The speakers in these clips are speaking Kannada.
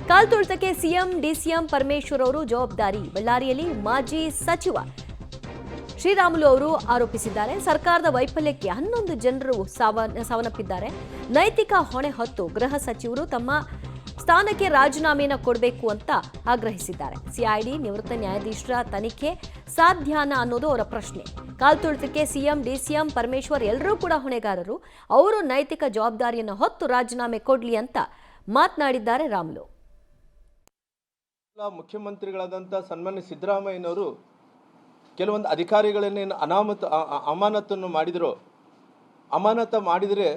ಕಾಲ್ತುಳಿತಕ್ಕೆ ಸಿಎಂ ಡಿಸಿಎಂ ಪರಮೇಶ್ವರ್ ಅವರು ಜವಾಬ್ದಾರಿ. ಬಳ್ಳಾರಿಯಲ್ಲಿ ಮಾಜಿ ಸಚಿವ ಶ್ರೀರಾಮುಲು ಅವರು ಆರೋಪಿಸಿದ್ದಾರೆ. ಸರ್ಕಾರದ ವೈಫಲ್ಯಕ್ಕೆ 11 ಜನರು ಸಾವನ್ನಪ್ಪಿದ್ದಾರೆ. ನೈತಿಕ ಹೊಣೆ ಹೊತ್ತು ಗೃಹ ಸಚಿವರು ತಮ್ಮ ಸ್ಥಾನಕ್ಕೆ ರಾಜೀನಾಮೆಯನ್ನು ಕೊಡಬೇಕು ಅಂತ ಆಗ್ರಹಿಸಿದ್ದಾರೆ. ಸಿಐಡಿ ನಿವೃತ್ತ ನ್ಯಾಯಾಧೀಶರ ತನಿಖೆ ಸಾಧ್ಯನಾ ಅನ್ನೋದು ಅವರ ಪ್ರಶ್ನೆ. ಕಾಲ್ತುಳಿತಕ್ಕೆ ಸಿಎಂ ಡಿಸಿಎಂ ಪರಮೇಶ್ವರ್ ಎಲ್ಲರೂ ಕೂಡ ಹೊಣೆಗಾರರು. ಅವರು ನೈತಿಕ ಜವಾಬ್ದಾರಿಯನ್ನು ಹೊತ್ತು ರಾಜೀನಾಮೆ ಕೊಡ್ಲಿ ಅಂತ ಮಾತನಾಡಿದ್ದಾರೆ ರಾಮುಲು. ಮುಖ್ಯಮಂತ್ರಿಗಳಾದಂಥ ಸನ್ಮಾನ್ಯ ಸಿದ್ದರಾಮಯ್ಯನವರು ಕೆಲವೊಂದು ಅಧಿಕಾರಿಗಳನ್ನೇನು ಅಮಾನತನ್ನು ಮಾಡಿದ್ರು. ಅಮಾನತ ಮಾಡಿದರೆ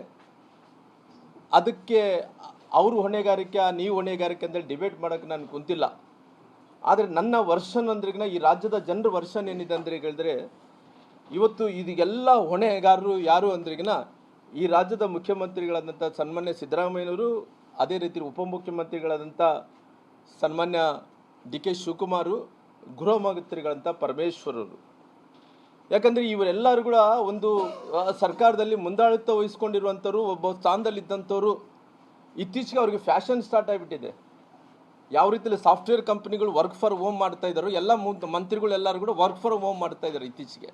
ಅದಕ್ಕೆ ಅವರು ಹೊಣೆಗಾರಿಕೆ ನೀವು ಹೊಣೆಗಾರಿಕೆ ಅಂತೇಳಿ ಡಿಬೇಟ್ ಮಾಡೋಕ್ಕೆ ನಾನು ಕುಂತಿಲ್ಲ. ಆದರೆ ನನ್ನ ವರ್ಷನ್ ಅಂದ್ರಿಗಿನ ಈ ರಾಜ್ಯದ ಜನರ ವರ್ಷನ್ ಏನಿದೆ ಅಂದ್ರೆ ಹೇಳಿದ್ರೆ ಇವತ್ತು ಇದೆಲ್ಲ ಹೊಣೆಗಾರರು ಯಾರು ಅಂದ್ರಿಗಿನ ಈ ರಾಜ್ಯದ ಮುಖ್ಯಮಂತ್ರಿಗಳಾದಂಥ ಸನ್ಮಾನ್ಯ ಸಿದ್ದರಾಮಯ್ಯನವರು, ಅದೇ ರೀತಿ ಉಪಮುಖ್ಯಮಂತ್ರಿಗಳಾದಂಥ ಸನ್ಮಾನ್ಯ ಡಿ ಕೆ ಶಿವಕುಮಾರ್, ಗೃಹ ಮಂತ್ರಿಗಳಂಥ ಪರಮೇಶ್ವರರು. ಯಾಕಂದರೆ ಇವರೆಲ್ಲರೂ ಕೂಡ ಒಂದು ಸರ್ಕಾರದಲ್ಲಿ ಮುಂದಾಳುತ್ವ ವಹಿಸ್ಕೊಂಡಿರುವಂಥವ್ರು, ಒಬ್ಬ ಸ್ಥಾನದಲ್ಲಿದ್ದಂಥವ್ರು. ಇತ್ತೀಚೆಗೆ ಅವ್ರಿಗೆ ಫ್ಯಾಷನ್ ಸ್ಟಾರ್ಟ್ ಆಗಿಬಿಟ್ಟಿದೆ. ಯಾವ ರೀತಿಯಲ್ಲಿ ಸಾಫ್ಟ್ವೇರ್ ಕಂಪ್ನಿಗಳು ವರ್ಕ್ ಫಾರ್ ಹೋಮ್ ಮಾಡ್ತಾ ಇದ್ದಾರೋ ಎಲ್ಲ ಮಂತ್ರಿಗಳು ಎಲ್ಲರೂ ಕೂಡ ವರ್ಕ್ ಫಾರ್ ಹೋಮ್ ಮಾಡ್ತಾ ಇದ್ದಾರೆ ಇತ್ತೀಚೆಗೆ.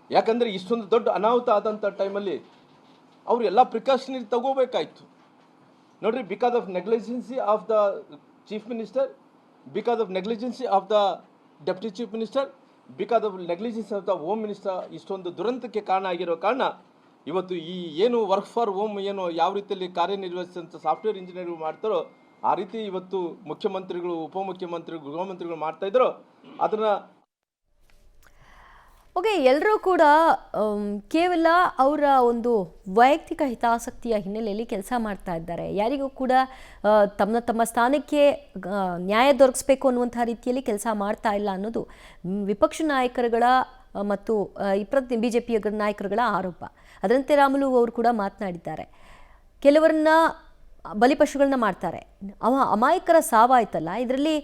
ಯಾಕಂದರೆ ಇಷ್ಟೊಂದು ದೊಡ್ಡ ಅನಾಹುತ ಆದಂಥ ಟೈಮಲ್ಲಿ ಅವರು ಎಲ್ಲ ಪ್ರಿಕಾಷನರಿ ತಗೋಬೇಕಾಯ್ತು ನೋಡ್ರಿ. Because of negligence of the chief minister, because of negligence of the deputy chief minister, because of negligence of the home minister, ಇಷ್ಟೊಂದು ದುರಂತಕ್ಕೆ ಕಾರಣ ಆಗಿರೋ ಕಾರಣ ಇವತ್ತು ಈ ಏನು ವರ್ಕ್ ಫಾರ್ ಹೋಮ್ ಏನು ಯಾವ ರೀತಿಯಲ್ಲಿ ಕಾರ್ಯನಿರ್ವಹಿಸಿದಂಥ ಸಾಫ್ಟ್ವೇರ್ ಇಂಜಿನಿಯರ್ಗಳು ಮಾಡ್ತಾರೋ ಆ ರೀತಿ ಇವತ್ತು ಮುಖ್ಯಮಂತ್ರಿಗಳು, ಉಪಮುಖ್ಯಮಂತ್ರಿಗಳು, ಗೃಹ ಮಂತ್ರಿಗಳು ಮಾಡ್ತಾ ಇದ್ರು. ಅದನ್ನ ಓಕೆ, ಎಲ್ಲರೂ ಕೂಡ ಕೇವಲ ಅವರ ಒಂದು ವೈಯಕ್ತಿಕ ಹಿತಾಸಕ್ತಿಯ ಹಿನ್ನೆಲೆಯಲ್ಲಿ ಕೆಲಸ ಮಾಡ್ತಾ ಇದ್ದಾರೆ. ಯಾರಿಗೂ ಕೂಡ ತಮ್ಮ ಸ್ಥಾನಕ್ಕೆ ನ್ಯಾಯ ದೊರಕಿಸ್ಬೇಕು ಅನ್ನುವಂಥ ರೀತಿಯಲ್ಲಿ ಕೆಲಸ ಮಾಡ್ತಾ ಇಲ್ಲ ಅನ್ನೋದು ವಿಪಕ್ಷ ನಾಯಕರುಗಳ ಮತ್ತು ಬಿಜೆಪಿಯ ನಾಯಕರುಗಳ ಆರೋಪ. ಅದರಂತೆ ರಾಮುಲು ಅವರು ಕೂಡ ಮಾತನಾಡಿದ್ದಾರೆ. ಕೆಲವರನ್ನ ಬಲಿಪಶುಗಳನ್ನ ಮಾಡ್ತಾರೆ. ಅಮಾಯಕರ ಸಾವಾಯ್ತಲ್ಲ, ಇದರಲ್ಲಿ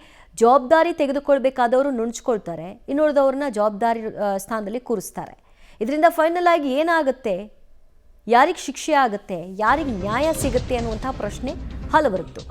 ಜವಾಬ್ದಾರಿ ತೆಗೆದುಕೊಳ್ಬೇಕಾದವರು ನುಣುಚ್ಕೊಳ್ತಾರೆ, ಇನ್ನುಳಿದವ್ರನ್ನ ಜವಾಬ್ದಾರಿ ಸ್ಥಾನದಲ್ಲಿ ಕೂರಿಸ್ತಾರೆ. ಇದರಿಂದ ಫೈನಲ್ ಆಗಿ ಏನಾಗುತ್ತೆ, ಯಾರಿಗೆ ಶಿಕ್ಷೆ ಆಗುತ್ತೆ, ಯಾರಿಗೆ ನ್ಯಾಯ ಸಿಗುತ್ತೆ ಅನ್ನುವಂಥ ಪ್ರಶ್ನೆ ಹಲವರದ್ದು.